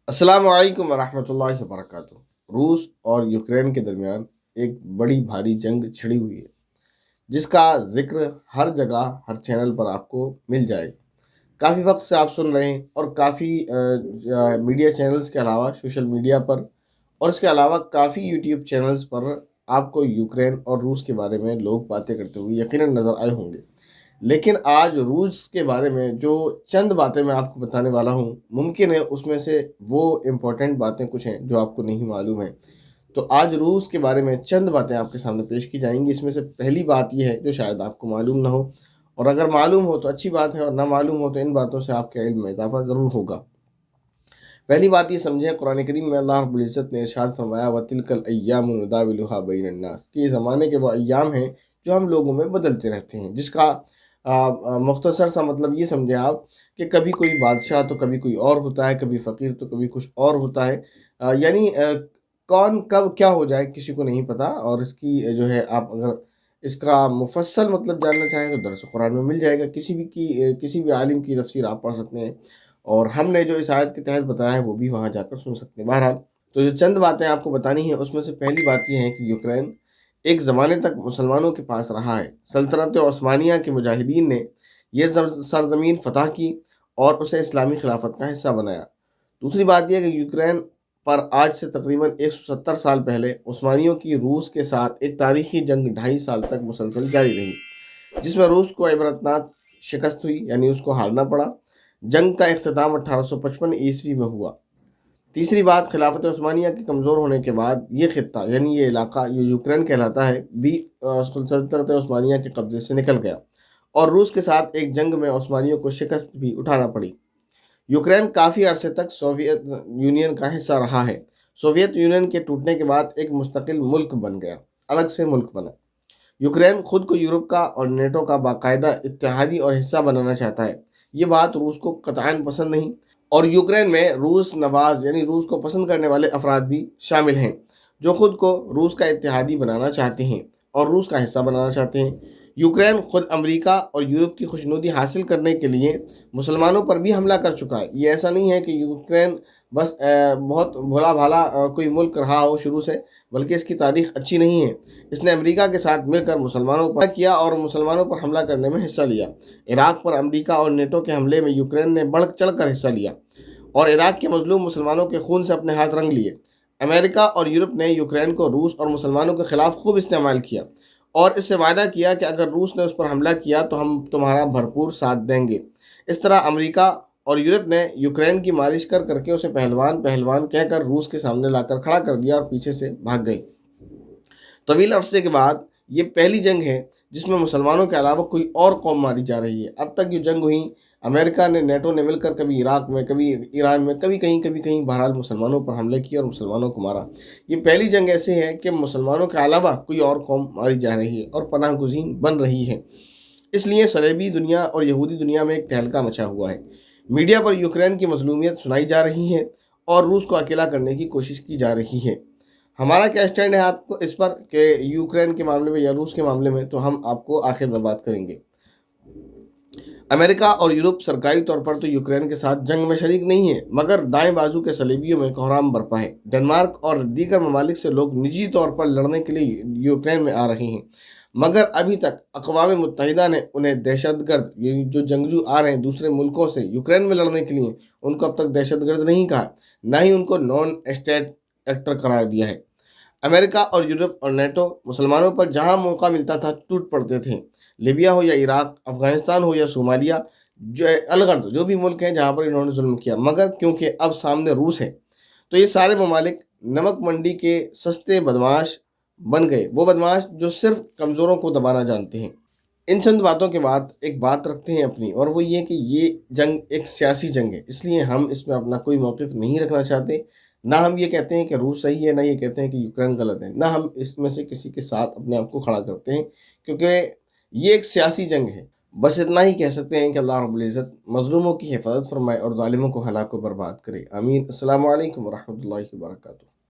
السلام علیکم ورحمۃ اللہ وبرکاتہ۔ روس اور یوکرین کے درمیان ایک بڑی بھاری جنگ چھڑی ہوئی ہے، جس کا ذکر ہر جگہ ہر چینل پر آپ کو مل جائے گا۔ کافی وقت سے آپ سن رہے ہیں، اور کافی میڈیا چینلز کے علاوہ سوشل میڈیا پر اور اس کے علاوہ کافی یوٹیوب چینلز پر آپ کو یوکرین اور روس کے بارے میں لوگ باتیں کرتے ہوئے یقیناً نظر آئے ہوں گے۔ لیکن آج روس کے بارے میں جو چند باتیں میں آپ کو بتانے والا ہوں، ممکن ہے اس میں سے وہ امپورٹنٹ باتیں کچھ ہیں جو آپ کو نہیں معلوم ہیں۔ تو آج روس کے بارے میں چند باتیں آپ کے سامنے پیش کی جائیں گی۔ اس میں سے پہلی بات یہ ہے جو شاید آپ کو معلوم نہ ہو، اور اگر معلوم ہو تو اچھی بات ہے، اور نہ معلوم ہو تو ان باتوں سے آپ کے علم میں اضافہ ضرور ہوگا۔ پہلی بات یہ سمجھیں، قرآن کریم میں اللہ رب العزت نے ارشاد فرمایا وَتِلْكَ الْأَيَّامُ نُدَاوِلُهَا بَيْنَ النَّاسِ، کہ یہ زمانے کے وہ ایام ہیں جو ہم لوگوں میں بدلتے رہتے ہیں، جس کا مختصر سا مطلب یہ سمجھیں آپ کہ کبھی کوئی بادشاہ تو کبھی کوئی اور ہوتا ہے، کبھی فقیر تو کبھی کچھ اور ہوتا ہے۔ یعنی کون کب کیا ہو جائے کسی کو نہیں پتہ، اور اس کی جو ہے آپ اگر اس کا مفصل مطلب جاننا چاہیں تو درس قرآن میں مل جائے گا، کسی بھی عالم کی تفسیر آپ پڑھ سکتے ہیں، اور ہم نے جو اس آیت کے تحت بتایا ہے وہ بھی وہاں جا کر سن سکتے ہیں۔ بہرحال تو جو چند باتیں آپ کو بتانی ہیں، اس میں سے پہلی بات یہ ہے کہ یوکرین ایک زمانے تک مسلمانوں کے پاس رہا ہے۔ سلطنت عثمانیہ کے مجاہدین نے یہ سرزمین فتح کی اور اسے اسلامی خلافت کا حصہ بنایا۔ دوسری بات یہ ہے کہ یوکرین پر آج سے تقریباً 170 سال پہلے عثمانیوں کی روس کے ساتھ ایک تاریخی جنگ 2.5 سال تک مسلسل جاری رہی، جس میں روس کو عبرتناک شکست ہوئی، یعنی اس کو ہارنا پڑا۔ جنگ کا اختتام 1855 عیسوی میں ہوا۔ تیسری بات، خلافت عثمانیہ کے کمزور ہونے کے بعد یہ خطہ، یعنی یہ علاقہ جو یوکرین کہلاتا ہے، بھی سلطنت عثمانیہ کے قبضے سے نکل گیا، اور روس کے ساتھ ایک جنگ میں عثمانیوں کو شکست بھی اٹھانا پڑی۔ یوکرین کافی عرصے تک سوویت یونین کا حصہ رہا ہے۔ سوویت یونین کے ٹوٹنے کے بعد ایک مستقل ملک بن گیا، الگ سے ملک بنا۔ یوکرین خود کو یورپ کا اور نیٹو کا باقاعدہ اتحادی اور حصہ بنانا چاہتا ہے۔ یہ بات روس کو قطعاً پسند نہیں، اور یوکرین میں روس نواز یعنی روس کو پسند کرنے والے افراد بھی شامل ہیں، جو خود کو روس کا اتحادی بنانا چاہتے ہیں اور روس کا حصہ بنانا چاہتے ہیں۔ یوکرین خود امریکہ اور یورپ کی خوشنودی حاصل کرنے کے لیے مسلمانوں پر بھی حملہ کر چکا ہے۔ یہ ایسا نہیں ہے کہ یوکرین بس بہت بھولا بھالا کوئی ملک رہا ہو شروع سے، بلکہ اس کی تاریخ اچھی نہیں ہے۔ اس نے امریکہ کے ساتھ مل کر مسلمانوں پر کیا اور مسلمانوں پر حملہ کرنے میں حصہ لیا۔ عراق پر امریکہ اور نیٹو کے حملے میں یوکرین نے بڑھ چڑھ کر حصہ لیا اور عراق کے مظلوم مسلمانوں کے خون سے اپنے ہاتھ رنگ لیے۔ امریکہ اور یورپ نے یوکرین کو روس اور مسلمانوں کے خلاف خوب استعمال کیا، اور اس سے وعدہ کیا کہ اگر روس نے اس پر حملہ کیا تو ہم تمہارا بھرپور ساتھ دیں گے۔ اس طرح امریکہ اور یورپ نے یوکرین کی مالش کر کر کے اسے پہلوان کہہ کر روس کے سامنے لا کر کھڑا کر دیا، اور پیچھے سے بھاگ گئی۔ طویل عرصے کے بعد یہ پہلی جنگ ہے جس میں مسلمانوں کے علاوہ کوئی اور قوم ماری جا رہی ہے۔ اب تک یہ جنگ ہوئی، امریکہ نے نیٹو نے مل کر کبھی عراق میں، کبھی ایران میں، کبھی کہیں بہرحال مسلمانوں پر حملے کیے اور مسلمانوں کو مارا۔ یہ پہلی جنگ ایسے ہے کہ مسلمانوں کے علاوہ کوئی اور قوم ماری جا رہی ہے اور پناہ گزین بن رہی ہے۔ اس لیے صلیبی دنیا اور یہودی دنیا میں ایک تہلکہ مچا ہوا ہے۔ میڈیا پر یوکرین کی مظلومیت سنائی جا رہی ہے اور روس کو اکیلا کرنے کی کوشش کی جا رہی ہے۔ ہمارا کیا اسٹینڈ ہے آپ کو اس پر کہ یوکرین کے معاملے میں یا روس کے معاملے میں، تو ہم آپ کو آخر میں بات کریں گے۔ امریکہ اور یورپ سرکاری طور پر تو یوکرین کے ساتھ جنگ میں شریک نہیں ہے، مگر دائیں بازو کے صلیبیوں میں کوہرام برپا ہے۔ ڈنمارک اور دیگر ممالک سے لوگ نجی طور پر لڑنے کے لیے یوکرین میں آ رہے ہیں، مگر ابھی تک اقوام متحدہ نے انہیں دہشت گرد، جو جنگجو آ رہے ہیں دوسرے ملکوں سے یوکرین میں لڑنے کے لیے، ان کو اب تک دہشت گرد نہیں کہا، نہ ہی ان کو نان اسٹیٹ ایکٹر قرار دیا ہے۔ امریکہ اور یورپ اور نیٹو مسلمانوں پر جہاں موقع ملتا تھا ٹوٹ پڑتے تھے۔ لیبیا ہو یا عراق، افغانستان ہو یا صومالیہ، جو الغرض جو بھی ملک ہیں جہاں پر انہوں نے ظلم کیا، مگر کیونکہ اب سامنے روس ہے تو یہ سارے ممالک نمک منڈی کے سستے بدمعاش بن گئے، وہ بدمعاش جو صرف کمزوروں کو دبانا جانتے ہیں۔ ان چند باتوں کے بعد ایک بات رکھتے ہیں اپنی، اور وہ یہ کہ یہ جنگ ایک سیاسی جنگ ہے، اس لیے ہم اس میں اپنا کوئی موقف نہیں رکھنا چاہتے۔ نہ ہم یہ کہتے ہیں کہ روس صحیح ہے، نہ یہ کہتے ہیں کہ یوکرین غلط ہے، نہ ہم اس میں سے کسی کے ساتھ اپنے آپ کو کھڑا کرتے ہیں، کیونکہ یہ ایک سیاسی جنگ ہے۔ بس اتنا ہی کہہ سکتے ہیں کہ اللہ رب العزت مظلوموں کی حفاظت فرمائے اور ظالموں کو ہلاک و برباد کرے، آمین۔ السلام علیکم ورحمۃ اللہ وبرکاتہ۔